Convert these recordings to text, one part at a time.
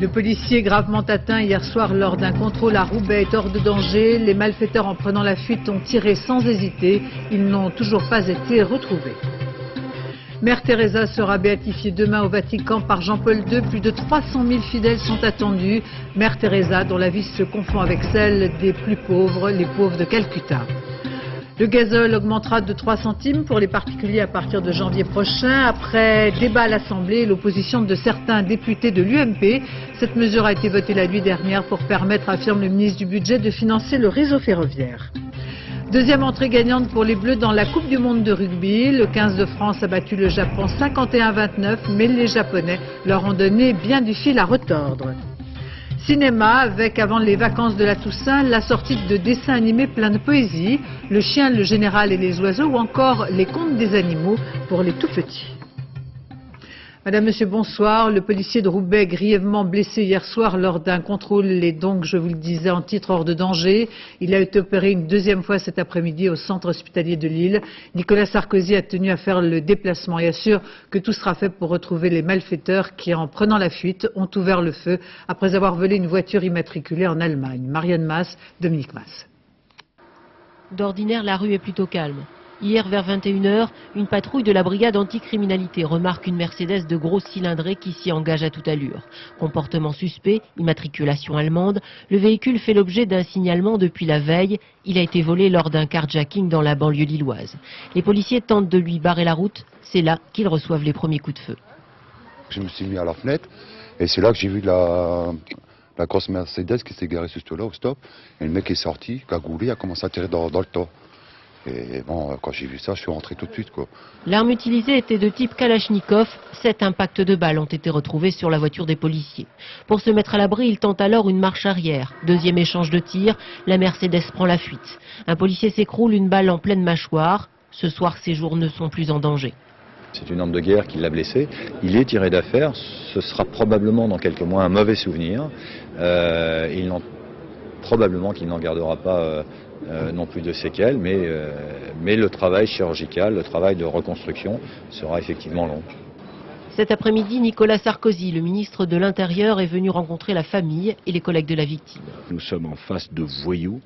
Le policier gravement atteint hier soir lors d'un contrôle à Roubaix est hors de danger. Les malfaiteurs, en prenant la fuite, ont tiré sans hésiter. Ils n'ont toujours pas été retrouvés. Mère Teresa sera béatifiée demain au Vatican par Jean-Paul II. Plus de 300 000 fidèles sont attendus. Mère Teresa, dont la vie se confond avec celle des plus pauvres, les pauvres de Calcutta. Le gazole augmentera de 3 centimes pour les particuliers à partir de janvier prochain. Après débat à l'Assemblée et l'opposition de certains députés de l'UMP, cette mesure a été votée la nuit dernière pour permettre, affirme le ministre du Budget, de financer le réseau ferroviaire. Deuxième entrée gagnante pour les Bleus dans la Coupe du Monde de rugby. Le 15 de France a battu le Japon 51-29, mais les Japonais leur ont donné bien du fil à retordre. Cinéma, avec avant les vacances de la Toussaint, la sortie de dessins animés pleins de poésie, Le chien, le général et les oiseaux, ou encore Les contes des animaux pour les tout petits. Madame, Monsieur, bonsoir. Le policier de Roubaix, grièvement blessé hier soir lors d'un contrôle, est donc, je vous le disais, en titre hors de danger. Il a été opéré une deuxième fois cet après-midi au centre hospitalier de Lille. Nicolas Sarkozy a tenu à faire le déplacement et assure que tout sera fait pour retrouver les malfaiteurs qui, en prenant la fuite, ont ouvert le feu après avoir volé une voiture immatriculée en Allemagne. Marianne Masse, Dominique Masse. D'ordinaire, la rue est plutôt calme. Hier, vers 21 h, une patrouille de la brigade anticriminalité remarque une Mercedes de gros cylindrée qui s'y engage à toute allure. Comportement suspect, immatriculation allemande, le véhicule fait l'objet d'un signalement depuis la veille. Il a été volé lors d'un carjacking dans la banlieue lilloise. Les policiers tentent de lui barrer la route. C'est là qu'ils reçoivent les premiers coups de feu. Je me suis mis à la fenêtre et c'est là que j'ai vu la grosse Mercedes qui s'est garée sur ce là au stop. Et le mec est sorti, cagoulé, a commencé à tirer dans le tas. Et bon, quand j'ai vu ça, je suis rentré tout de suite, quoi. L'arme utilisée était de type Kalachnikov. 7 impacts de balles ont été retrouvés sur la voiture des policiers. Pour se mettre à l'abri, il tente alors une marche arrière. Deuxième échange de tirs, la Mercedes prend la fuite. Un policier s'écroule, une balle en pleine mâchoire. Ce soir, ses jours ne sont plus en danger. C'est une arme de guerre qui l'a blessé. Il est tiré d'affaire. Ce sera probablement dans quelques mois un mauvais souvenir. Probablement qu'il n'en gardera pas non plus de séquelles, mais le travail chirurgical, le travail de reconstruction sera effectivement long. Cet après-midi, Nicolas Sarkozy, le ministre de l'Intérieur, est venu rencontrer la famille et les collègues de la victime. Nous sommes en face de voyous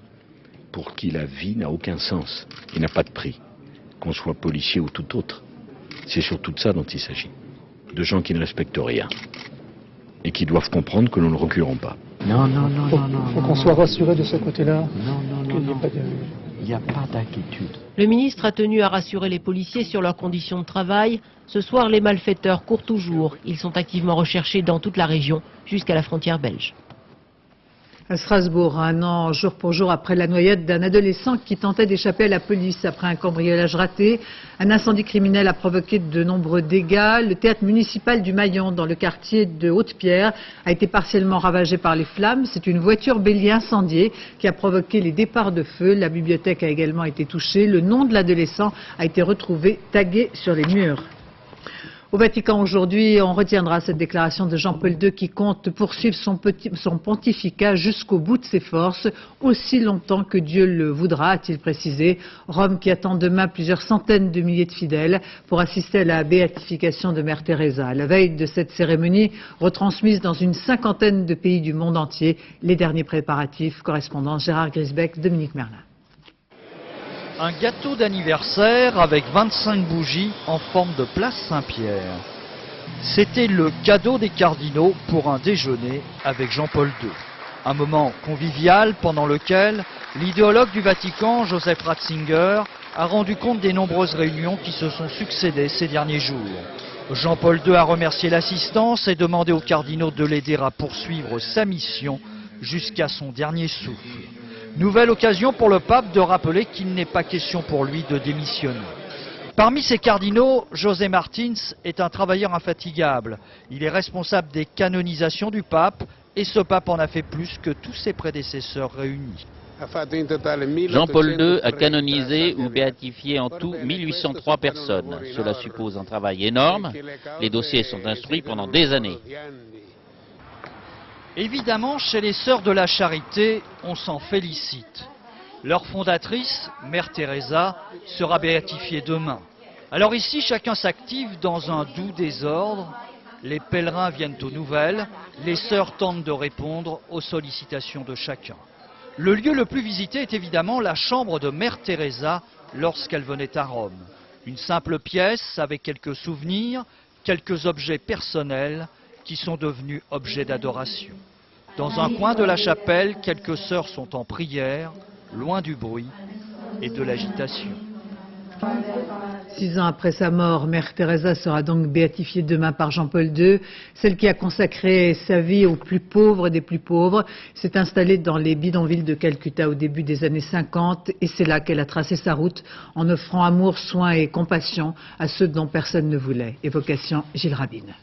pour qui la vie n'a aucun sens et n'a pas de prix, qu'on soit policier ou tout autre. C'est surtout de ça dont il s'agit. De gens qui ne respectent rien et qui doivent comprendre que nous ne reculerons pas. Non. Faut qu'on soit rassuré de ce côté-là. Non. Il n'y a pas d'inquiétude. Le ministre a tenu à rassurer les policiers sur leurs conditions de travail. Ce soir, les malfaiteurs courent toujours. Ils sont activement recherchés dans toute la région, jusqu'à la frontière belge. À Strasbourg, un an jour pour jour après la noyade d'un adolescent qui tentait d'échapper à la police après un cambriolage raté. Un incendie criminel a provoqué de nombreux dégâts. Le théâtre municipal du Maillon, dans le quartier de Haute-Pierre, a été partiellement ravagé par les flammes. C'est une voiture bélier incendiée qui a provoqué les départs de feu. La bibliothèque a également été touchée. Le nom de l'adolescent a été retrouvé tagué sur les murs. Au Vatican aujourd'hui, on retiendra cette déclaration de Jean-Paul II qui compte poursuivre son pontificat jusqu'au bout de ses forces, aussi longtemps que Dieu le voudra, a-t-il précisé. Rome qui attend demain plusieurs centaines de milliers de fidèles pour assister à la béatification de Mère Teresa. À la veille de cette cérémonie, retransmise dans une cinquantaine de pays du monde entier, les derniers préparatifs. Correspondant Gérard Grisbeck, Dominique Merlin. Un gâteau d'anniversaire avec 25 bougies en forme de place Saint-Pierre. C'était le cadeau des cardinaux pour un déjeuner avec Jean-Paul II. Un moment convivial pendant lequel l'idéologue du Vatican, Joseph Ratzinger, a rendu compte des nombreuses réunions qui se sont succédées ces derniers jours. Jean-Paul II a remercié l'assistance et demandé aux cardinaux de l'aider à poursuivre sa mission jusqu'à son dernier souffle. Nouvelle occasion pour le pape de rappeler qu'il n'est pas question pour lui de démissionner. Parmi ces cardinaux, José Martins est un travailleur infatigable. Il est responsable des canonisations du pape et ce pape en a fait plus que tous ses prédécesseurs réunis. Jean-Paul II a canonisé ou béatifié en tout 1803 personnes. Cela suppose un travail énorme. Les dossiers sont instruits pendant des années. Évidemment, chez les Sœurs de la Charité, on s'en félicite. Leur fondatrice, Mère Teresa, sera béatifiée demain. Alors ici, chacun s'active dans un doux désordre. Les pèlerins viennent aux nouvelles, les sœurs tentent de répondre aux sollicitations de chacun. Le lieu le plus visité est évidemment la chambre de Mère Teresa lorsqu'elle venait à Rome. Une simple pièce avec quelques souvenirs, quelques objets personnels qui sont devenus objets d'adoration. Dans un coin de la chapelle, quelques sœurs sont en prière, loin du bruit et de l'agitation. 6 ans après sa mort, Mère Teresa sera donc béatifiée demain par Jean-Paul II. Celle qui a consacré sa vie aux plus pauvres des plus pauvres s'est installée dans les bidonvilles de Calcutta au début des années 50 et c'est là qu'elle a tracé sa route en offrant amour, soin et compassion à ceux dont personne ne voulait. Évocation Gilles Rabine.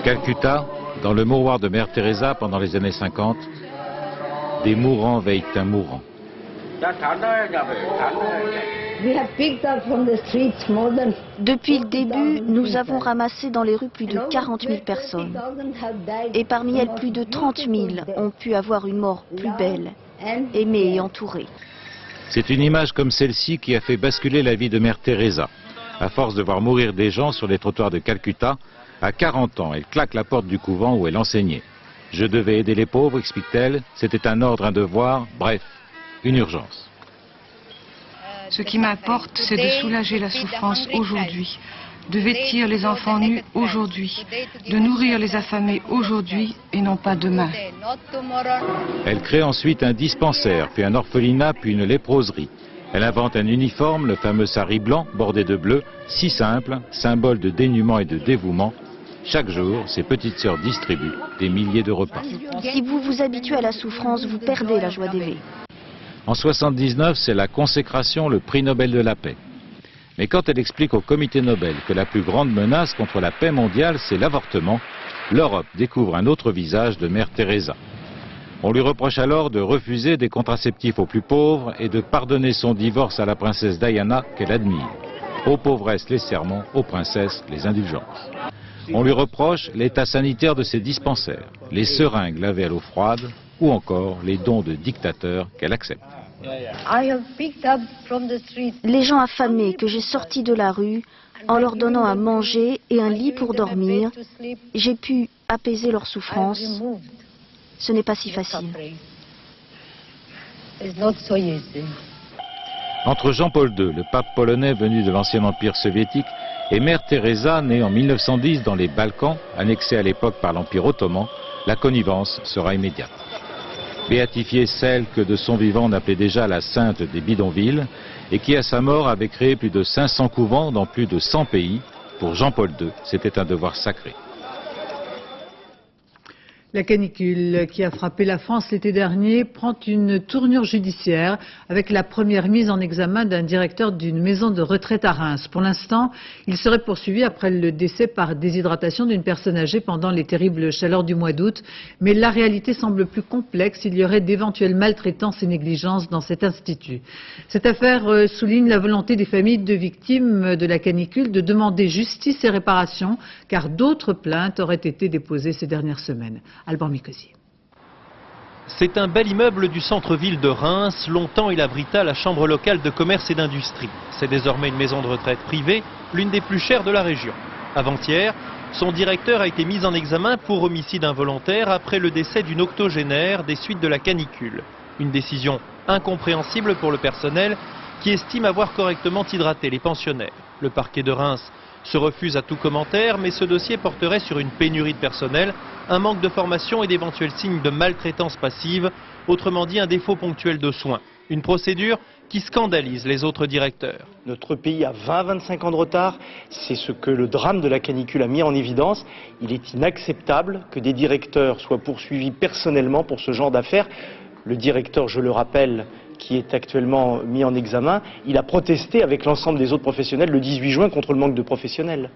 Calcutta, dans le mouroir de Mère Teresa pendant les années 50, des mourants veillent un mourant. Depuis le début, nous avons ramassé dans les rues plus de 40 000 personnes. Et parmi elles, plus de 30 000 ont pu avoir une mort plus belle, aimée et entourée. C'est une image comme celle-ci qui a fait basculer la vie de Mère Teresa. À force de voir mourir des gens sur les trottoirs de Calcutta, à 40 ans, elle claque la porte du couvent où elle enseignait. Je devais aider les pauvres, explique-t-elle, c'était un ordre, un devoir, bref, une urgence. Ce qui m'importe, c'est de soulager la souffrance aujourd'hui, de vêtir les enfants nus aujourd'hui, de nourrir les affamés aujourd'hui et non pas demain. Elle crée ensuite un dispensaire, puis un orphelinat, puis une léproserie. Elle invente un uniforme, le fameux sari blanc, bordé de bleu, si simple, symbole de dénuement et de dévouement. Chaque jour, ses petites sœurs distribuent des milliers de repas. Si vous vous habituez à la souffrance, vous perdez la joie d'aimer. En 79, c'est la consécration, le prix Nobel de la paix. Mais quand elle explique au comité Nobel que la plus grande menace contre la paix mondiale, c'est l'avortement, l'Europe découvre un autre visage de Mère Teresa. On lui reproche alors de refuser des contraceptifs aux plus pauvres et de pardonner son divorce à la princesse Diana qu'elle admire. Aux pauvresses les sermons, aux princesses les indulgences. On lui reproche l'état sanitaire de ses dispensaires, les seringues lavées à l'eau froide ou encore les dons de dictateurs qu'elle accepte. Les gens affamés que j'ai sortis de la rue, en leur donnant à manger et un lit pour dormir, j'ai pu apaiser leur souffrance. Ce n'est pas si facile. Entre Jean-Paul II, le pape polonais venu de l'ancien empire soviétique, et Mère Teresa, née en 1910 dans les Balkans, annexée à l'époque par l'Empire ottoman, la connivence sera immédiate. Béatifier celle que de son vivant on appelait déjà la sainte des bidonvilles, et qui à sa mort avait créé plus de 500 couvents dans plus de 100 pays, pour Jean-Paul II, c'était un devoir sacré. La canicule qui a frappé la France l'été dernier prend une tournure judiciaire avec la première mise en examen d'un directeur d'une maison de retraite à Reims. Pour l'instant, il serait poursuivi après le décès par déshydratation d'une personne âgée pendant les terribles chaleurs du mois d'août. Mais la réalité semble plus complexe. Il y aurait d'éventuelles maltraitances et négligences dans cet institut. Cette affaire souligne la volonté des familles de victimes de la canicule de demander justice et réparation, car d'autres plaintes auraient été déposées ces dernières semaines. Alban Mikosi. C'est un bel immeuble du centre-ville de Reims. Longtemps, il abrita la chambre locale de commerce et d'industrie. C'est désormais une maison de retraite privée, l'une des plus chères de la région. Avant-hier, son directeur a été mis en examen pour homicide involontaire après le décès d'une octogénaire des suites de la canicule. Une décision incompréhensible pour le personnel qui estime avoir correctement hydraté les pensionnaires. Le parquet de Reims se refuse à tout commentaire, mais ce dossier porterait sur une pénurie de personnel, un manque de formation et d'éventuels signes de maltraitance passive, autrement dit un défaut ponctuel de soins. Une procédure qui scandalise les autres directeurs. Notre pays a 20-25 ans de retard, c'est ce que le drame de la canicule a mis en évidence. Il est inacceptable que des directeurs soient poursuivis personnellement pour ce genre d'affaires. Le directeur, je le rappelle, qui est actuellement mis en examen, il a protesté avec l'ensemble des autres professionnels le 18 juin contre le manque de professionnels.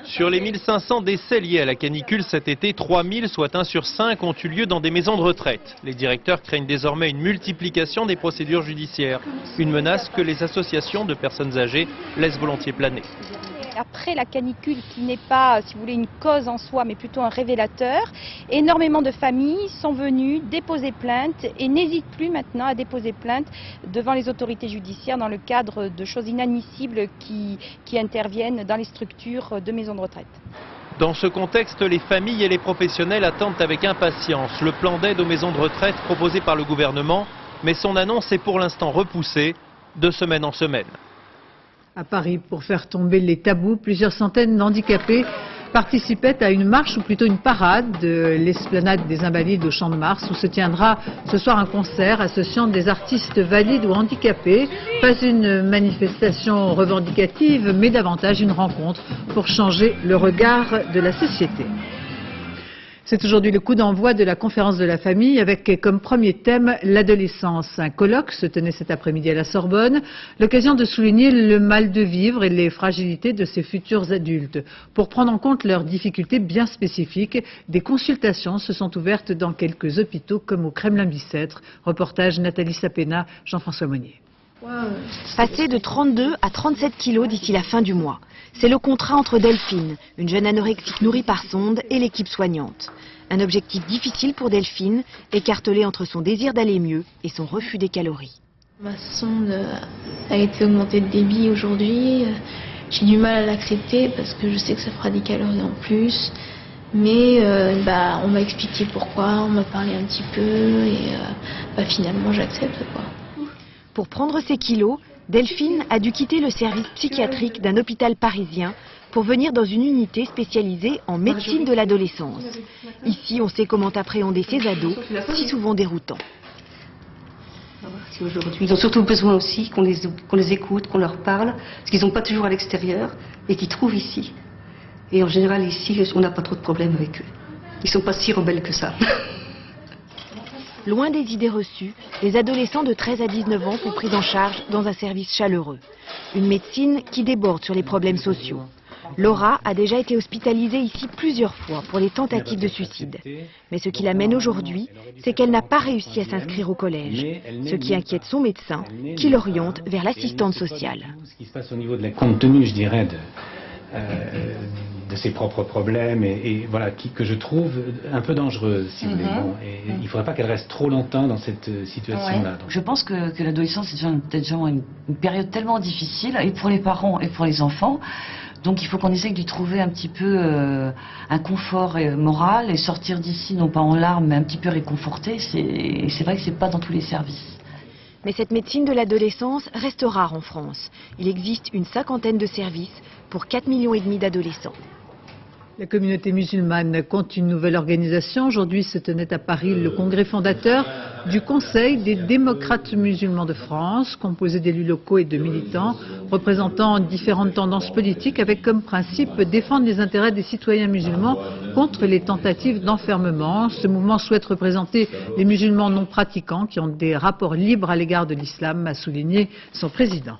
Sur les 1500 décès liés à la canicule cet été, 3000, soit 1 sur 5, ont eu lieu dans des maisons de retraite. Les directeurs craignent désormais une multiplication des procédures judiciaires, une menace que les associations de personnes âgées laissent volontiers planer. Après la canicule qui n'est pas, si vous voulez, une cause en soi, mais plutôt un révélateur, énormément de familles sont venues déposer plainte et n'hésitent plus maintenant à déposer plainte devant les autorités judiciaires dans le cadre de choses inadmissibles qui interviennent dans les structures de maisons de retraite. Dans ce contexte, les familles et les professionnels attendent avec impatience le plan d'aide aux maisons de retraite proposé par le gouvernement, mais son annonce est pour l'instant repoussée de semaine en semaine. À Paris, pour faire tomber les tabous, plusieurs centaines d'handicapés participaient à une marche ou plutôt une parade de l'esplanade des Invalides au Champ de Mars où se tiendra ce soir un concert associant des artistes valides ou handicapés. Pas une manifestation revendicative mais davantage une rencontre pour changer le regard de la société. C'est aujourd'hui le coup d'envoi de la conférence de la famille avec comme premier thème l'adolescence. Un colloque se tenait cet après-midi à la Sorbonne, l'occasion de souligner le mal de vivre et les fragilités de ces futurs adultes. Pour prendre en compte leurs difficultés bien spécifiques, des consultations se sont ouvertes dans quelques hôpitaux comme au Kremlin-Bicêtre. Reportage Nathalie Sapena, Jean-François Monnier. Passer de 32 à 37 kilos d'ici la fin du mois. C'est le contrat entre Delphine, une jeune anorexique nourrie par sonde, et l'équipe soignante. Un objectif difficile pour Delphine, écartelée entre son désir d'aller mieux et son refus des calories. Ma sonde a été augmentée de débit aujourd'hui. J'ai du mal à l'accepter parce que je sais que ça fera des calories en plus. Mais on m'a expliqué pourquoi, on m'a parlé un petit peu et finalement j'accepte quoi. Pour prendre ses kilos, Delphine a dû quitter le service psychiatrique d'un hôpital parisien pour venir dans une unité spécialisée en médecine de l'adolescence. Ici, on sait comment appréhender ces ados, si souvent déroutants. Ils ont surtout besoin aussi qu'on les écoute, qu'on leur parle, parce qu'ils n'ont pas toujours à l'extérieur et qu'ils trouvent ici. Et en général, ici, on n'a pas trop de problèmes avec eux. Ils ne sont pas si rebelles que ça. Loin des idées reçues, les adolescents de 13 à 19 ans sont pris en charge dans un service chaleureux. Une médecine qui déborde sur les problèmes sociaux. Laura a déjà été hospitalisée ici plusieurs fois pour les tentatives de suicide. Mais ce qui l'amène aujourd'hui, c'est qu'elle n'a pas réussi à s'inscrire au collège. Ce qui inquiète son médecin, qui l'oriente vers l'assistante sociale. Ce qui se passe au niveau de la compte tenu, je dirais, de ses propres problèmes et voilà, que je trouve un peu dangereuse, si vous voulez. Bon, et il ne faudrait pas qu'elle reste trop longtemps dans cette situation-là. Ouais. Je pense que l'adolescence est déjà une période tellement difficile, et pour les parents et pour les enfants. Donc il faut qu'on essaye de lui trouver un petit peu un confort moral et sortir d'ici, non pas en larmes, mais un petit peu réconforté. C'est vrai que c'est pas dans tous les services. Mais cette médecine de l'adolescence reste rare en France. Il existe une 50aine de services pour 4,5 millions d'adolescents. La communauté musulmane compte une nouvelle organisation. Aujourd'hui se tenait à Paris le congrès fondateur du Conseil des démocrates musulmans de France, composé d'élus locaux et de militants représentant différentes tendances politiques avec comme principe défendre les intérêts des citoyens musulmans contre les tentatives d'enfermement. Ce mouvement souhaite représenter les musulmans non pratiquants qui ont des rapports libres à l'égard de l'islam, a souligné son président.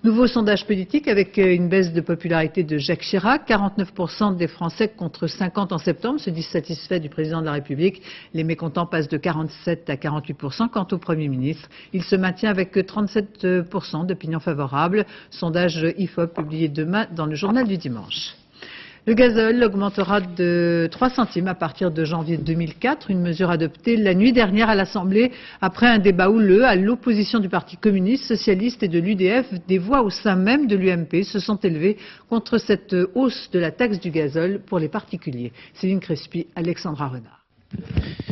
Nouveau sondage politique avec une baisse de popularité de Jacques Chirac. 49% des Français contre 50 en septembre se disent satisfaits du président de la République. Les mécontents passent de 47 à 48%. Quant au Premier ministre, il se maintient avec 37% d'opinion favorable. Sondage IFOP publié demain dans le journal du dimanche. Le gazole augmentera de 3 centimes à partir de janvier 2004, une mesure adoptée la nuit dernière à l'Assemblée après un débat houleux à l'opposition du Parti communiste, socialiste et de l'UDF. Des voix au sein même de l'UMP se sont élevées contre cette hausse de la taxe du gazole pour les particuliers. Céline Crespi, Alexandra Renard.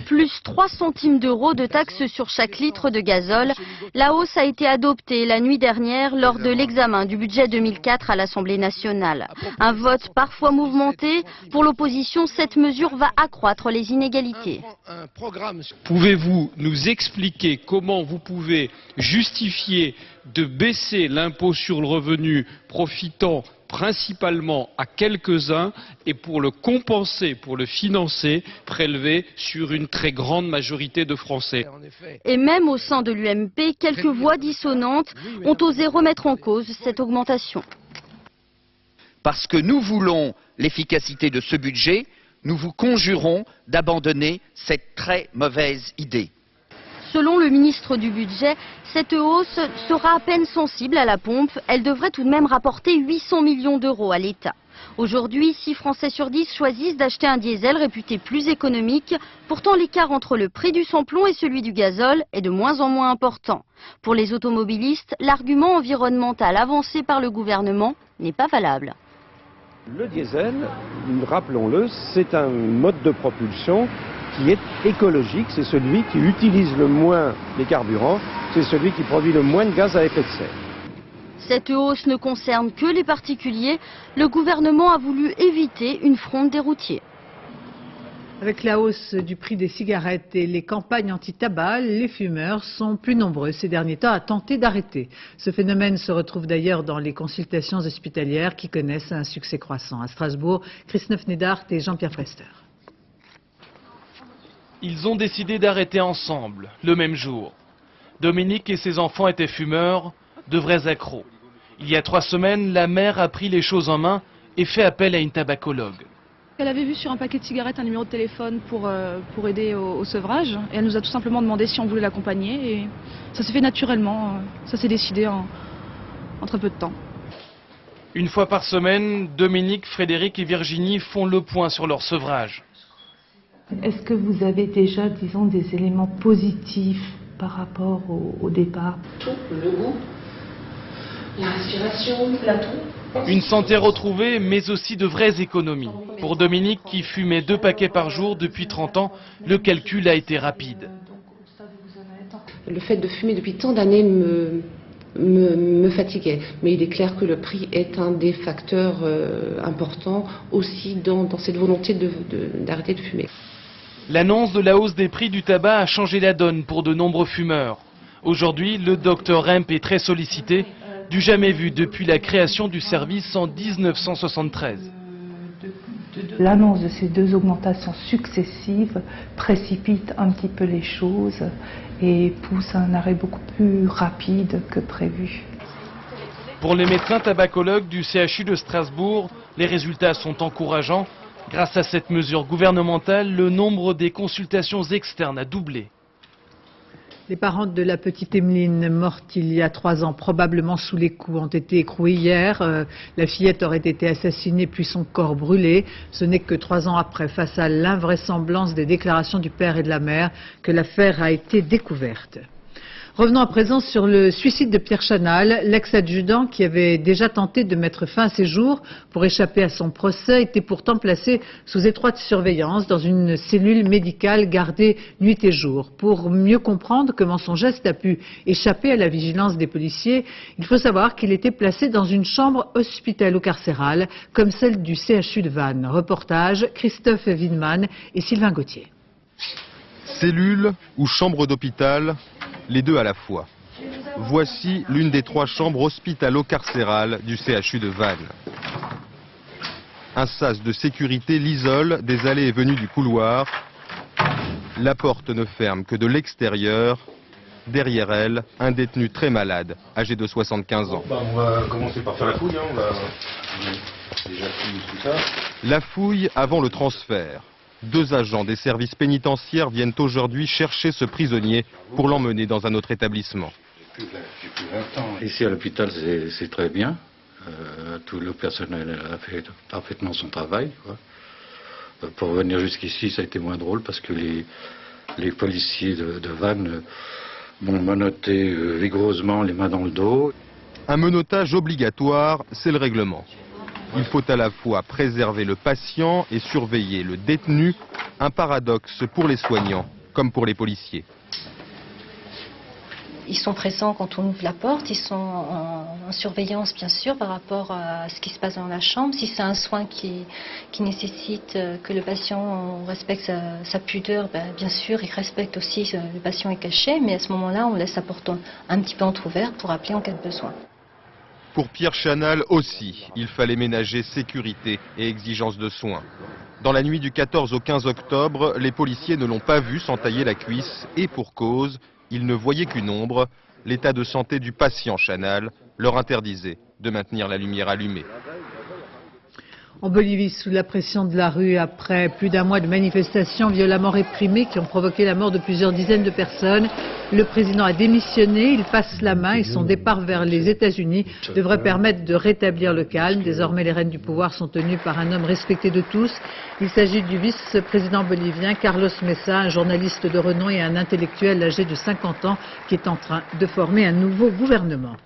Plus 3 centimes d'euros de taxe sur chaque litre de gazole. La hausse a été adoptée la nuit dernière lors de l'examen du budget 2004 à l'Assemblée nationale. Un vote parfois mouvementé. Pour l'opposition, cette mesure va accroître les inégalités. Pouvez-vous nous expliquer comment vous pouvez justifier de baisser l'impôt sur le revenu profitant principalement à quelques-uns et pour le compenser, pour le financer, prélever sur une très grande majorité de Français. Et même au sein de l'UMP, quelques voix dissonantes ont osé remettre en cause cette augmentation. Parce que nous voulons l'efficacité de ce budget, nous vous conjurons d'abandonner cette très mauvaise idée. Selon le ministre du Budget, cette hausse sera à peine sensible à la pompe. Elle devrait tout de même rapporter 800 millions d'euros à l'État. Aujourd'hui, 6 Français sur 10 choisissent d'acheter un diesel réputé plus économique. Pourtant, l'écart entre le prix du sans-plomb et celui du gazole est de moins en moins important. Pour les automobilistes, l'argument environnemental avancé par le gouvernement n'est pas valable. Le diesel, rappelons-le, c'est un mode de propulsion qui est écologique. C'est celui qui utilise le moins les carburants, c'est celui qui produit le moins de gaz à effet de serre. Cette hausse ne concerne que les particuliers. Le gouvernement a voulu éviter une fronde des routiers. Avec la hausse du prix des cigarettes et les campagnes anti-tabac, les fumeurs sont plus nombreux ces derniers temps à tenter d'arrêter. Ce phénomène se retrouve d'ailleurs dans les consultations hospitalières qui connaissent un succès croissant. À Strasbourg, Christophe Nedart et Jean-Pierre Frester. Ils ont décidé d'arrêter ensemble, le même jour. Dominique et ses enfants étaient fumeurs, de vrais accros. Il y a 3 semaines, la mère a pris les choses en main et fait appel à une tabacologue. Elle avait vu sur un paquet de cigarettes un numéro de téléphone pour aider au sevrage. Et elle nous a tout simplement demandé si on voulait l'accompagner. Et ça s'est fait naturellement. Ça s'est décidé en très peu de temps. Une fois par semaine, Dominique, Frédéric et Virginie font le point sur leur sevrage. Est-ce que vous avez déjà, disons, des éléments positifs par rapport au départ? Tout, le goût, la respiration, la toux. Une santé retrouvée, mais aussi de vraies économies. Pour Dominique, qui fumait 2 paquets par jour depuis 30 ans, le calcul a été rapide. Le fait de fumer depuis tant d'années me fatiguait. Mais il est clair que le prix est un des facteurs importants aussi dans cette volonté d'arrêter de fumer. L'annonce de la hausse des prix du tabac a changé la donne pour de nombreux fumeurs. Aujourd'hui, le docteur Remp est très sollicité, du jamais vu depuis la création du service en 1973. L'annonce de ces 2 augmentations successives précipite un petit peu les choses et pousse à un arrêt beaucoup plus rapide que prévu. Pour les médecins tabacologues du CHU de Strasbourg, les résultats sont encourageants. Grâce à cette mesure gouvernementale, le nombre des consultations externes a doublé. Les parents de la petite Emeline, morte il y a 3 ans, probablement sous les coups, ont été écroués hier. La fillette aurait été assassinée puis son corps brûlé. Ce n'est que 3 ans après, face à l'invraisemblance des déclarations du père et de la mère, que l'affaire a été découverte. Revenons à présent sur le suicide de Pierre Chanal. L'ex-adjudant, qui avait déjà tenté de mettre fin à ses jours pour échapper à son procès, était pourtant placé sous étroite surveillance dans une cellule médicale gardée nuit et jour. Pour mieux comprendre comment son geste a pu échapper à la vigilance des policiers, il faut savoir qu'il était placé dans une chambre hospitalo-carcérale comme celle du CHU de Vannes. Reportage Christophe Widman et Sylvain Gauthier. Cellule ou chambre d'hôpital, les deux à la fois. Voici l'une des 3 chambres hospitalo-carcérales du CHU de Vannes. Un sas de sécurité l'isole des allées et venues du couloir. La porte ne ferme que de l'extérieur. Derrière elle, un détenu très malade, âgé de 75 ans. On va commencer par faire la fouille. On va déjà fouiller tout ça. La fouille avant le transfert. 2 agents des services pénitentiaires viennent aujourd'hui chercher ce prisonnier pour l'emmener dans un autre établissement. Ici à l'hôpital, c'est très bien. Tout le personnel a fait parfaitement son travail. Pour venir jusqu'ici, ça a été moins drôle parce que les policiers de Vannes m'ont menotté vigoureusement les mains dans le dos. Un menottage obligatoire, c'est le règlement. Il faut à la fois préserver le patient et surveiller le détenu, un paradoxe pour les soignants comme pour les policiers. Ils sont présents quand on ouvre la porte, ils sont en surveillance bien sûr par rapport à ce qui se passe dans la chambre. Si c'est un soin qui nécessite que le patient respecte sa pudeur, bien sûr il respecte aussi, le patient est caché, mais à ce moment-là on laisse la porte un petit peu entrouverte pour appeler en cas de besoin. Pour Pierre Chanal aussi, il fallait ménager sécurité et exigence de soins. Dans la nuit du 14 au 15 octobre, les policiers ne l'ont pas vu s'entailler la cuisse et pour cause, ils ne voyaient qu'une ombre. L'état de santé du patient Chanal leur interdisait de maintenir la lumière allumée. En Bolivie, sous la pression de la rue, après plus d'un mois de manifestations violemment réprimées qui ont provoqué la mort de plusieurs dizaines de personnes, le président a démissionné, il passe la main et son départ vers les États-Unis devrait permettre de rétablir le calme. Désormais, les rênes du pouvoir sont tenues par un homme respecté de tous. Il s'agit du vice-président bolivien Carlos Mesa, un journaliste de renom et un intellectuel âgé de 50 ans qui est en train de former un nouveau gouvernement.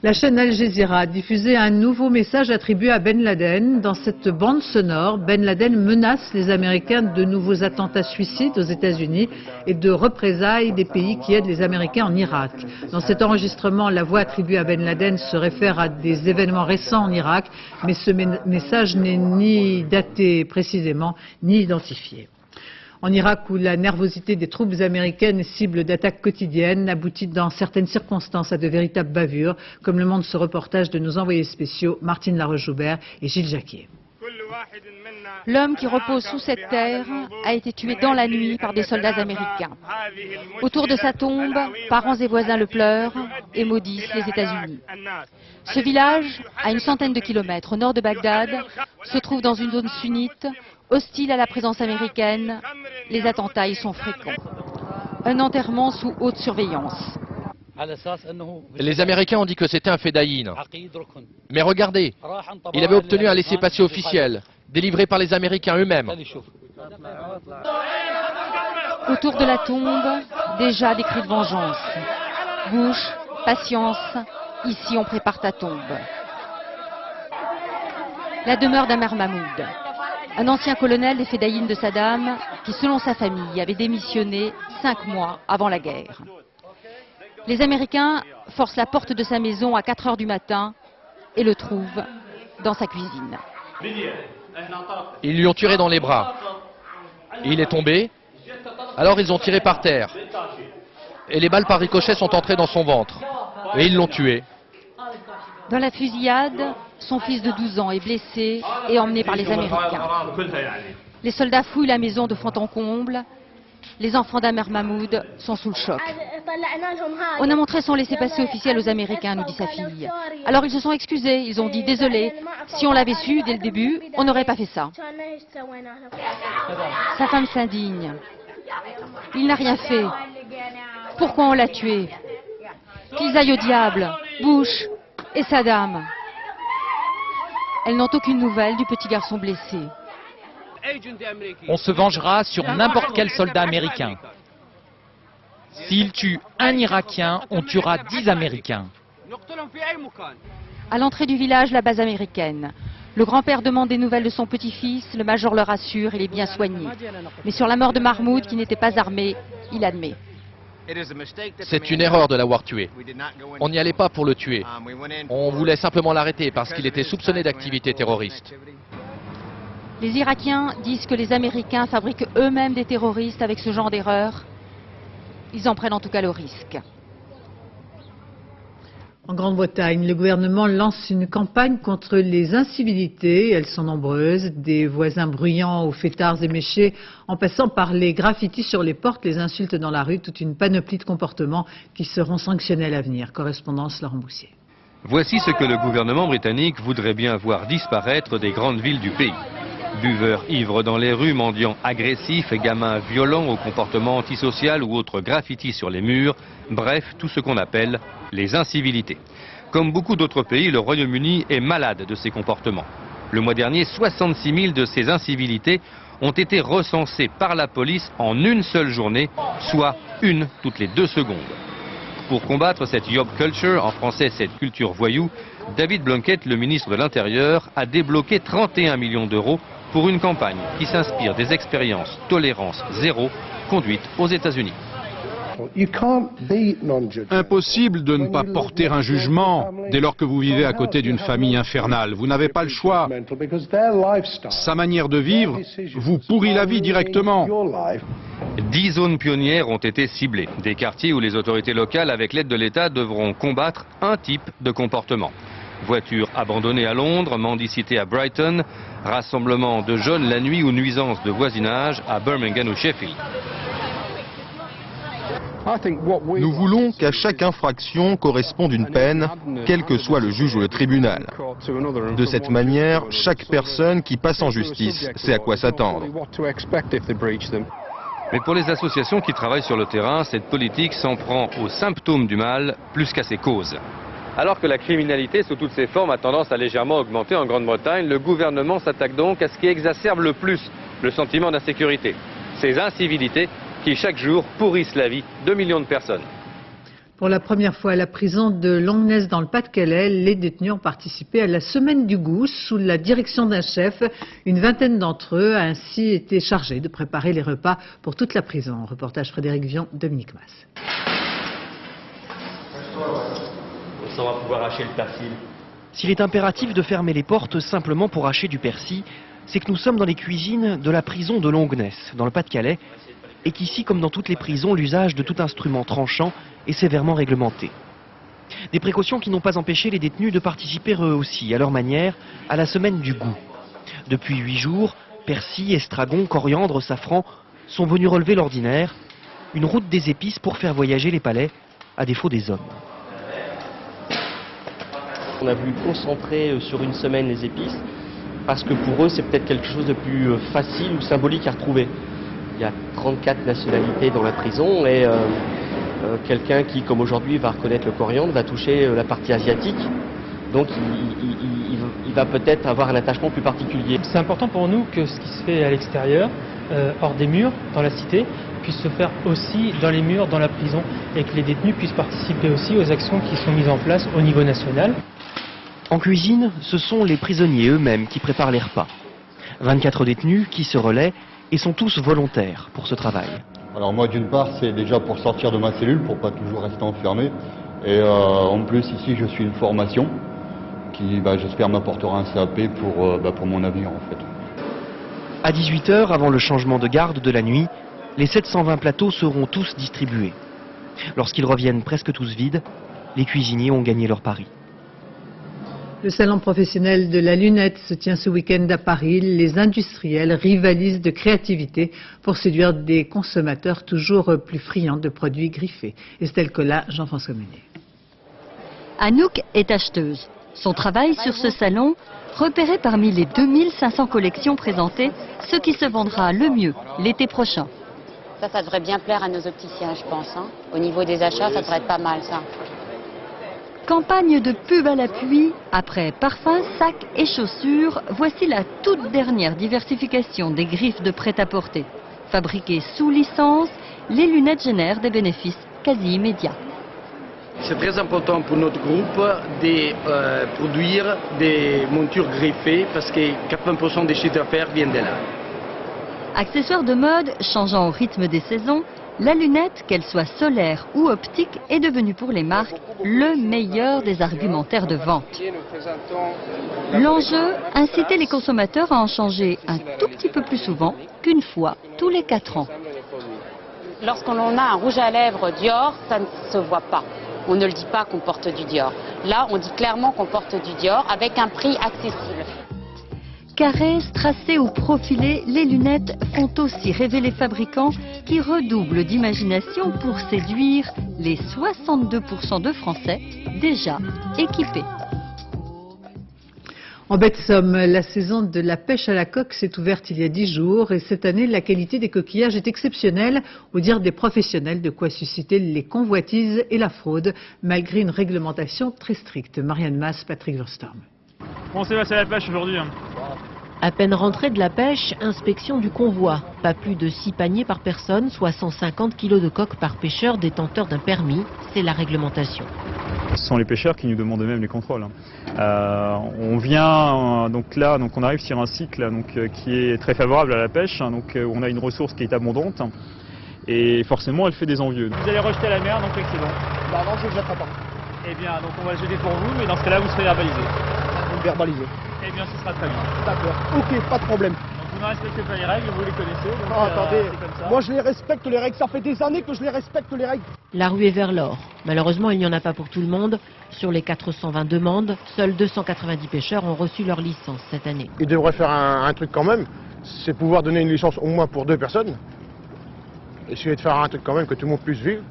La chaîne Al Jazeera a diffusé un nouveau message attribué à Ben Laden. Dans cette bande sonore, Ben Laden menace les Américains de nouveaux attentats suicides aux États-Unis et de représailles des pays qui aident les Américains en Irak. Dans cet enregistrement, la voix attribuée à Ben Laden se réfère à des événements récents en Irak, mais ce message n'est ni daté précisément, ni identifié. En Irak, où la nervosité des troupes américaines cible d'attaques quotidiennes aboutit dans certaines circonstances à de véritables bavures, comme le montre ce reportage de nos envoyés spéciaux Martine Laroche-Joubert et Gilles Jacquier. L'homme qui repose sous cette terre a été tué dans la nuit par des soldats américains. Autour de sa tombe, parents et voisins le pleurent et maudissent les États-Unis. Ce village, à une centaine de kilomètres au nord de Bagdad, se trouve dans une zone sunnite, hostile à la présence américaine. Les attentats y sont fréquents. Un enterrement sous haute surveillance. Les Américains ont dit que c'était un fédayine. Mais regardez, il avait obtenu un laissez-passer officiel, délivré par les Américains eux-mêmes. Autour de la tombe, déjà des cris de vengeance. Bush, patience, ici on prépare ta tombe. La demeure d'Amer Mahmoud, un ancien colonel des fédayines de Saddam qui, selon sa famille, avait démissionné 5 mois avant la guerre. Les Américains forcent la porte de sa maison à 4 heures du matin et le trouvent dans sa cuisine. Ils lui ont tiré dans les bras. Il est tombé. Alors ils ont tiré par terre. Et les balles par ricochet sont entrées dans son ventre. Et ils l'ont tué. Dans la fusillade, son fils de 12 ans est blessé et emmené par les Américains. Les soldats fouillent la maison de fond en comble. Les enfants d'Amer Mahmoud sont sous le choc. On a montré son laissez-passer officiel aux Américains, nous dit sa fille. Alors ils se sont excusés, ils ont dit désolé. Si on l'avait su dès le début, on n'aurait pas fait ça. Sa femme s'indigne. Il n'a rien fait. Pourquoi on l'a tué? Qu'ils aillent au diable, Bush et Saddam. Elles n'ont aucune nouvelle du petit garçon blessé. On se vengera sur n'importe quel soldat américain. S'il tue un Irakien, on tuera 10 Américains. À l'entrée du village, la base américaine. Le grand-père demande des nouvelles de son petit-fils, le major le rassure, il est bien soigné. Mais sur la mort de Mahmoud, qui n'était pas armé, il admet. C'est une erreur de l'avoir tué. On n'y allait pas pour le tuer. On voulait simplement l'arrêter parce qu'il était soupçonné d'activité terroriste. Les Irakiens disent que les Américains fabriquent eux-mêmes des terroristes avec ce genre d'erreur. Ils en prennent en tout cas le risque. En Grande-Bretagne, le gouvernement lance une campagne contre les incivilités. Elles sont nombreuses, des voisins bruyants aux fêtards éméchés, en passant par les graffitis sur les portes, les insultes dans la rue, toute une panoplie de comportements qui seront sanctionnés à l'avenir. Correspondance Laurent Boussier. Voici ce que le gouvernement britannique voudrait bien voir disparaître des grandes villes du pays. Buveurs ivres dans les rues, mendiants agressifs et gamins violents au comportement antisocial ou autres graffitis sur les murs, bref, tout ce qu'on appelle les incivilités. Comme beaucoup d'autres pays, le Royaume-Uni est malade de ces comportements. Le mois dernier, 66 000 de ces incivilités ont été recensées par la police en une seule journée, soit une toutes les 2 secondes. Pour combattre cette yob culture, en français cette culture voyou, David Blunkett, le ministre de l'Intérieur, a débloqué 31 millions d'euros pour une campagne qui s'inspire des expériences tolérance zéro conduites aux États-Unis. Impossible de ne pas porter un jugement dès lors que vous vivez à côté d'une famille infernale. Vous n'avez pas le choix. Sa manière de vivre vous pourrit la vie directement. 10 zones pionnières ont été ciblées. Des quartiers où les autorités locales, avec l'aide de l'État, devront combattre un type de comportement. Voitures abandonnées à Londres, mendicité à Brighton, rassemblement de jeunes la nuit ou nuisances de voisinage à Birmingham ou Sheffield. Nous voulons qu'à chaque infraction corresponde une peine, quel que soit le juge ou le tribunal. De cette manière, chaque personne qui passe en justice sait à quoi s'attendre. Mais pour les associations qui travaillent sur le terrain, cette politique s'en prend aux symptômes du mal plus qu'à ses causes. Alors que la criminalité sous toutes ses formes a tendance à légèrement augmenter en Grande-Bretagne, le gouvernement s'attaque donc à ce qui exacerbe le plus le sentiment d'insécurité. Ces incivilités qui chaque jour pourrissent la vie de millions de personnes. Pour la première fois à la prison de Longnes dans le Pas-de-Calais, les détenus ont participé à la semaine du goût sous la direction d'un chef. Une vingtaine d'entre eux a ainsi été chargés de préparer les repas pour toute la prison. Reportage Frédéric Vian, Dominique Mas. On va pouvoir hacher le persil. S'il est impératif de fermer les portes simplement pour hacher du persil, c'est que nous sommes dans les cuisines de la prison de Longnes, dans le Pas-de-Calais, et qu'ici, comme dans toutes les prisons, l'usage de tout instrument tranchant est sévèrement réglementé. Des précautions qui n'ont pas empêché les détenus de participer eux aussi, à leur manière, à la semaine du goût. Depuis 8 jours, persil, estragon, coriandre, safran sont venus relever l'ordinaire, une route des épices pour faire voyager les palais, à défaut des hommes. On a voulu concentrer sur une semaine les épices, parce que pour eux, c'est peut-être quelque chose de plus facile ou symbolique à retrouver. Il y a 34 nationalités dans la prison et quelqu'un qui, comme aujourd'hui, va reconnaître le coriandre, va toucher la partie asiatique. Donc il va peut-être avoir un attachement plus particulier. C'est important pour nous que ce qui se fait à l'extérieur, hors des murs, dans la cité, puisse se faire aussi dans les murs, dans la prison, et que les détenus puissent participer aussi aux actions qui sont mises en place au niveau national. En cuisine, ce sont les prisonniers eux-mêmes qui préparent les repas. 24 détenus qui se relaient et sont tous volontaires pour ce travail. Alors moi, d'une part, c'est déjà pour sortir de ma cellule, pour pas toujours rester enfermé. Et en plus, ici, je suis une formation qui, j'espère, m'apportera un CAP pour mon avenir, en fait. À 18 h, avant le changement de garde de la nuit, les 720 plateaux seront tous distribués. Lorsqu'ils reviennent presque tous vides, les cuisiniers ont gagné leur pari. Le salon professionnel de la lunette se tient ce week-end à Paris. Les industriels rivalisent de créativité pour séduire des consommateurs toujours plus friands de produits griffés. Estelle Collat, Jean-François Meunier. Anouk est acheteuse. Son travail sur ce salon, repérer parmi les 2500 collections présentées, ce qui se vendra le mieux l'été prochain. Ça devrait bien plaire à nos opticiens, je pense. Hein. Au niveau des achats, ça devrait être pas mal, ça. Campagne de pub à l'appui, après parfums, sacs et chaussures, voici la toute dernière diversification des griffes de prêt-à-porter. Fabriquées sous licence, les lunettes génèrent des bénéfices quasi immédiats. C'est très important pour notre groupe de produire des montures griffées parce que 80% des chiffres d'affaires viennent de là. Accessoires de mode changeant au rythme des saisons, la lunette, qu'elle soit solaire ou optique, est devenue pour les marques le meilleur des argumentaires de vente. L'enjeu, inciter les consommateurs à en changer un tout petit peu plus souvent qu'une fois tous les 4 ans. Lorsqu'on a un rouge à lèvres Dior, ça ne se voit pas. On ne le dit pas qu'on porte du Dior. Là, on dit clairement qu'on porte du Dior avec un prix accessible. Carrées, tracées ou profilées, les lunettes font aussi rêver les fabricants qui redoublent d'imagination pour séduire les 62% de Français déjà équipés. En baie de Somme, la saison de la pêche à la coque s'est ouverte il y a 10 jours et cette année, la qualité des coquillages est exceptionnelle, au dire des professionnels, de quoi susciter les convoitises et la fraude, malgré une réglementation très stricte. Marianne Mas, Patrick Verstorm. Bon, c'est passé à la pêche aujourd'hui. À peine rentré de la pêche, inspection du convoi. Pas plus de 6 paniers par personne, soit 150 kg de coques par pêcheur détenteur d'un permis. C'est la réglementation. Ce sont les pêcheurs qui nous demandent eux-mêmes les contrôles. On vient, on arrive sur un cycle qui est très favorable à la pêche, où on a une ressource qui est abondante. Et forcément, elle fait des envieux. Vous allez rejeter à la mer, donc l'excédent. Bah non, je ne le jetterai pas. Eh bien, donc on va le jeter pour vous, mais dans ce cas-là, vous serez verbalisé. Vous me verbalisez. Eh bien, ce sera très bien. D'accord, ok, pas de problème. Donc vous ne respectez pas les règles, vous les connaissez. Donc, attendez, c'est comme ça. Moi je les respecte les règles, ça fait des années que je les respecte les règles. La rue est vers l'or. Malheureusement, il n'y en a pas pour tout le monde. Sur les 420 demandes, seuls 290 pêcheurs ont reçu leur licence cette année. Ils devraient faire un truc quand même, c'est pouvoir donner une licence au moins pour 2 personnes. Essayer de faire un truc quand même que tout le monde puisse vivre.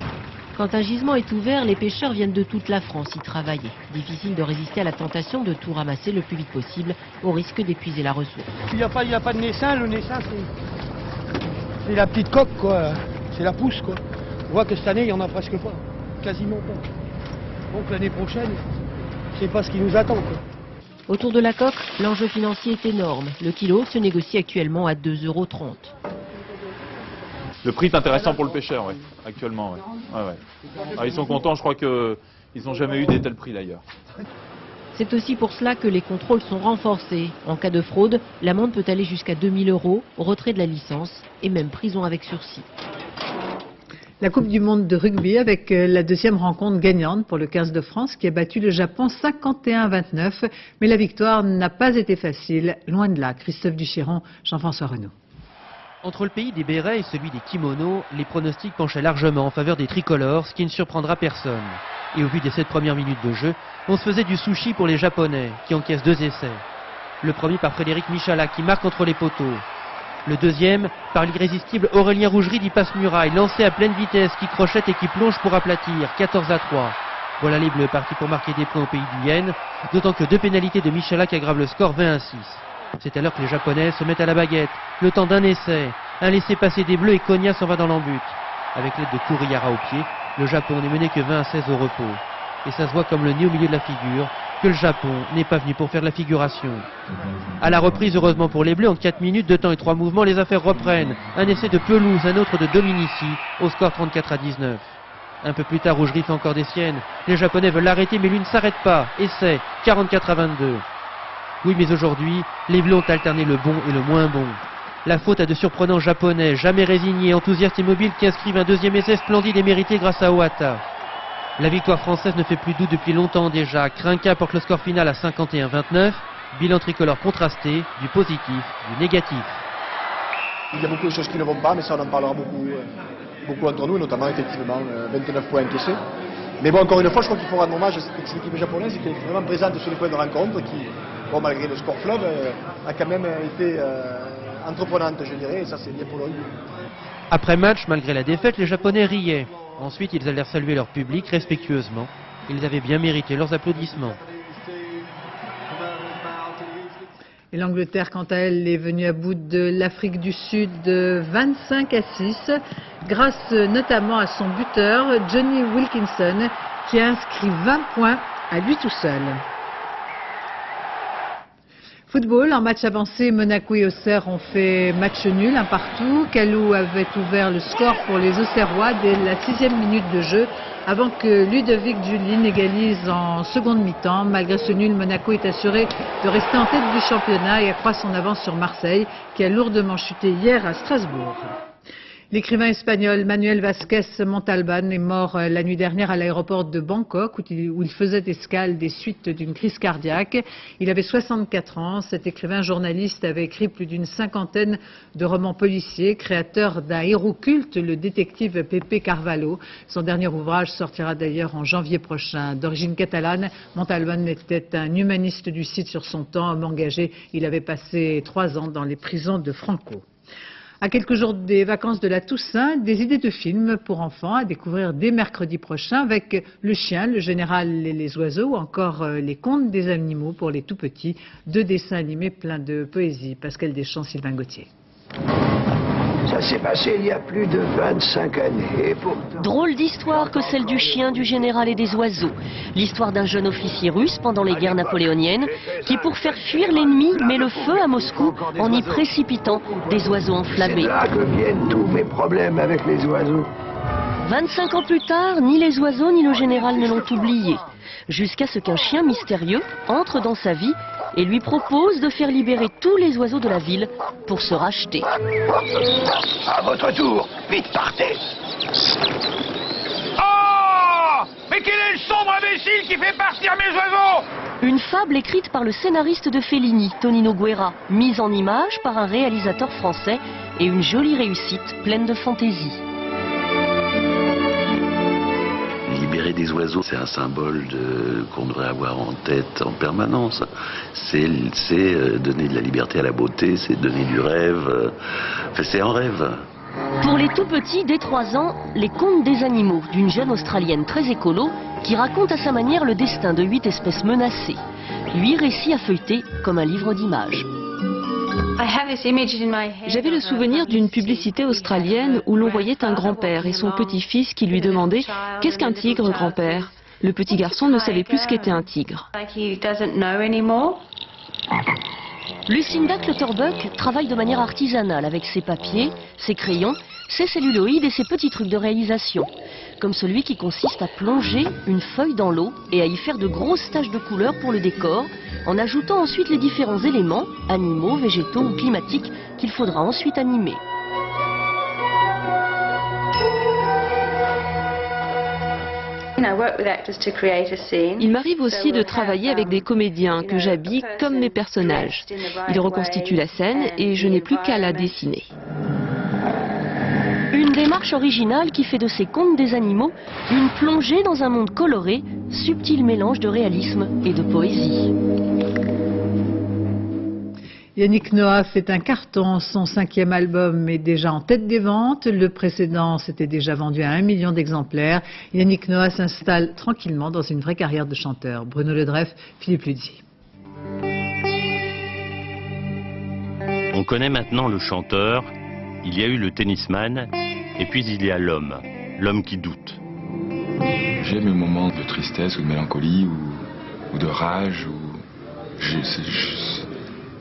Quand un gisement est ouvert, les pêcheurs viennent de toute la France y travailler. Difficile de résister à la tentation de tout ramasser le plus vite possible, au risque d'épuiser la ressource. Il n'y a pas de naissin, le naissin c'est la petite coque, quoi. C'est la pousse, quoi. On voit que cette année, il n'y en a presque pas, quasiment pas. Donc l'année prochaine, c'est pas ce qui nous attend, quoi. Autour de la coque, l'enjeu financier est énorme. Le kilo se négocie actuellement à 2,30 €. Le prix est intéressant pour le pêcheur, oui, actuellement. Ouais. Ah, ils sont contents, je crois qu'ils n'ont jamais eu des tels prix d'ailleurs. C'est aussi pour cela que les contrôles sont renforcés. En cas de fraude, l'amende peut aller jusqu'à 2 000 €, retrait de la licence et même prison avec sursis. La Coupe du monde de rugby avec la deuxième rencontre gagnante pour le 15 de France qui a battu le Japon 51-29. Mais la victoire n'a pas été facile, loin de là. Christophe Duchiron, Jean-François Renaud. Entre le pays des bérets et celui des kimonos, les pronostics penchaient largement en faveur des tricolores, ce qui ne surprendra personne. Et au vu des 7 premières minutes de jeu, on se faisait du sushi pour les Japonais, qui encaissent 2 essais. Le premier par Frédéric Michala, qui marque entre les poteaux. Le deuxième par l'irrésistible Aurélien Rougerie d'y passe-muraille, lancé à pleine vitesse, qui crochette et qui plonge pour aplatir, 14-3. Voilà les Bleus partis pour marquer des points au pays du Yen, d'autant que 2 pénalités de Michala qui aggravent le score 20-6. C'est alors que les Japonais se mettent à la baguette, le temps d'un essai. Un laissez-passer des Bleus et Konya s'en va dans l'embut. Avec l'aide de Kurihara au pied, le Japon n'est mené que 20-16 au repos. Et ça se voit comme le nez au milieu de la figure, que le Japon n'est pas venu pour faire de la figuration. À la reprise, heureusement pour les Bleus, en 4 minutes, 2 temps et 3 mouvements, les affaires reprennent. Un essai de Pelouse, un autre de Dominici, au score 34-19. Un peu plus tard, Rougerie fait encore des siennes. Les Japonais veulent l'arrêter, mais lui ne s'arrête pas. Essai, 44-22. Oui, mais aujourd'hui, les Bleus ont alterné le bon et le moins bon. La faute à de surprenants Japonais, jamais résignés, enthousiastes et mobiles, qui inscrivent un deuxième essai splendide et mérité grâce à Ohata. La victoire française ne fait plus doute depuis longtemps déjà. Krinka porte le score final à 51-29. Bilan tricolore contrasté, du positif, du négatif. Il y a beaucoup de choses qui ne vont pas, mais ça on en parlera beaucoup entre nous, et notamment effectivement 29 points encaissés. Mais bon, encore une fois, je crois qu'il faut rendre hommage à cette équipe japonaise qui est vraiment présente sur les points de rencontre, qui, bon, malgré le score fleuve, a quand même été entreprenante, je dirais, et ça c'est bien pour le rugby. Après match, malgré la défaite, les Japonais riaient. Ensuite, ils allèrent saluer leur public respectueusement. Ils avaient bien mérité leurs applaudissements. Et l'Angleterre, quant à elle, est venue à bout de l'Afrique du Sud 25-6, grâce notamment à son buteur, Johnny Wilkinson, qui a inscrit 20 points à lui tout seul. Football, en match avancé, Monaco et Auxerre ont fait match nul, un partout. Kalou avait ouvert le score pour les Auxerrois dès la 6e minute de jeu, avant que Ludovic Julien égalise en seconde mi-temps. Malgré ce nul, Monaco est assuré de rester en tête du championnat et accroît son avance sur Marseille, qui a lourdement chuté hier à Strasbourg. L'écrivain espagnol Manuel Vázquez Montalbán est mort la nuit dernière à l'aéroport de Bangkok où il faisait escale des suites d'une crise cardiaque. Il avait 64 ans. Cet écrivain journaliste avait écrit plus d'une 50aine de romans policiers, créateur d'un héros culte, le détective Pepe Carvalho. Son dernier ouvrage sortira d'ailleurs en janvier prochain. D'origine catalane, Montalbán était un humaniste lucide sur son temps, homme engagé. Il avait passé 3 ans dans les prisons de Franco. À quelques jours des vacances de la Toussaint, des idées de films pour enfants à découvrir dès mercredi prochain avec Le Chien, le Général et les Oiseaux ou encore Les Contes des Animaux pour les tout-petits. 2 dessins animés pleins de poésie. Pascal Deschamps, Sylvain Gauthier. Ça s'est passé il y a plus de 25 années et pourtant... Drôle d'histoire que celle du Chien, du Général et des Oiseaux. L'histoire d'un jeune officier russe pendant les guerres napoléoniennes qui, pour faire fuir l'ennemi, met le feu à Moscou en y précipitant des oiseaux enflammés. C'est là que viennent tous mes problèmes avec les oiseaux. 25 ans plus tard, ni les oiseaux ni le général ne l'ont oublié. Jusqu'à ce qu'un chien mystérieux entre dans sa vie et lui propose de faire libérer tous les oiseaux de la ville pour se racheter. À votre tour, vite partez. Oh! Mais quel est le sombre imbécile qui fait partir mes oiseaux? Une fable écrite par le scénariste de Fellini, Tonino Guerra, mise en image par un réalisateur français et une jolie réussite pleine de fantaisie. Libérer des oiseaux, c'est un symbole qu'on devrait avoir en tête en permanence. C'est donner de la liberté à la beauté, c'est donner du rêve. Enfin, c'est un rêve. Pour les tout petits, dès 3 ans, les contes des animaux d'une jeune Australienne très écolo qui raconte à sa manière le destin de 8 espèces menacées. 8 récits à feuilleter comme un livre d'images. J'avais le souvenir d'une publicité australienne où l'on voyait un grand-père et son petit-fils qui lui demandait « Qu'est-ce qu'un tigre, grand-père ?» Le petit garçon ne savait plus ce qu'était un tigre. Lucinda Clutterbuck travaille de manière artisanale avec ses papiers, ses crayons, ses celluloïdes et ses petits trucs de réalisation. Comme celui qui consiste à plonger une feuille dans l'eau et à y faire de grosses taches de couleur pour le décor, en ajoutant ensuite les différents éléments, animaux, végétaux ou climatiques, qu'il faudra ensuite animer. Il m'arrive aussi de travailler avec des comédiens que j'habille comme mes personnages. Ils reconstituent la scène et je n'ai plus qu'à la dessiner. Une démarche originale qui fait de ces contes des animaux une plongée dans un monde coloré, subtil mélange de réalisme et de poésie. Yannick Noah fait un carton, son 5e album est déjà en tête des ventes, le précédent s'était déjà vendu à 1 million d'exemplaires. Yannick Noah s'installe tranquillement dans une vraie carrière de chanteur. Bruno Ledreff, Philippe Ludier. On connaît maintenant le chanteur, il y a eu le tennisman, et puis il y a l'homme, l'homme qui doute. J'ai mes moments de tristesse ou de mélancolie ou de rage.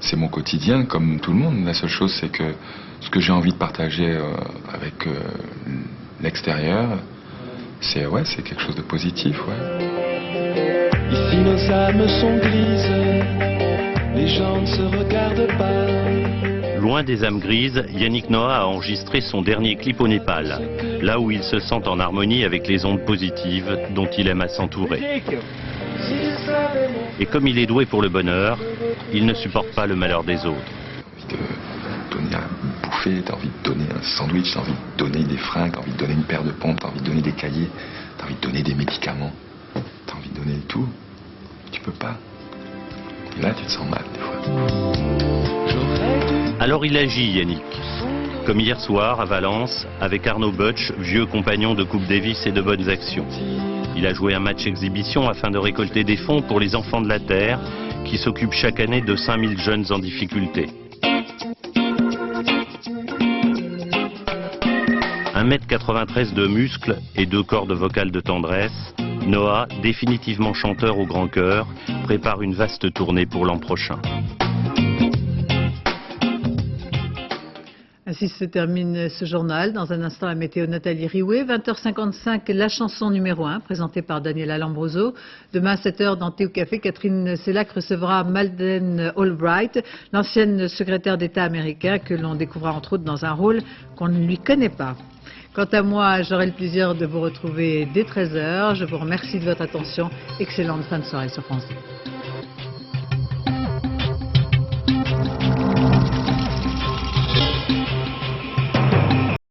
C'est mon quotidien comme tout le monde. La seule chose, c'est que ce que j'ai envie de partager avec l'extérieur, c'est quelque chose de positif. Ouais. Ici nos âmes sont grises, les gens ne se regardent pas. Loin des âmes grises, Yannick Noah a enregistré son dernier clip au Népal, là où il se sent en harmonie avec les ondes positives dont il aime à s'entourer. Et comme il est doué pour le bonheur, il ne supporte pas le malheur des autres. T'as envie de donner à bouffer, t'as envie de donner un sandwich, t'as envie de donner des fringues, t'as envie de donner une paire de pompes, t'as envie de donner des cahiers, t'as envie de donner des médicaments, t'as envie de donner tout. Tu peux pas. Et là, tu te sens mal des fois. Alors il agit, Yannick. Comme hier soir à Valence, avec Arnaud Butch, vieux compagnon de Coupe Davis et de Bonnes Actions. Il a joué un match exhibition afin de récolter des fonds pour les Enfants de la Terre, qui s'occupent chaque année de 5000 jeunes en difficulté. 1,93 m de muscles et 2 cordes vocales de tendresse, Noah, définitivement chanteur au grand cœur, prépare une vaste tournée pour l'an prochain. Ainsi se termine ce journal. Dans un instant, la météo Nathalie Riouet. 20h55, la chanson numéro 1, présentée par Daniela Lambroso. Demain, à 7h, dans Thé au Café, Catherine Sellac recevra Madeleine Albright, l'ancienne secrétaire d'État américain que l'on découvrira entre autres dans un rôle qu'on ne lui connaît pas. Quant à moi, j'aurai le plaisir de vous retrouver dès 13h. Je vous remercie de votre attention. Excellente fin de soirée sur France 2.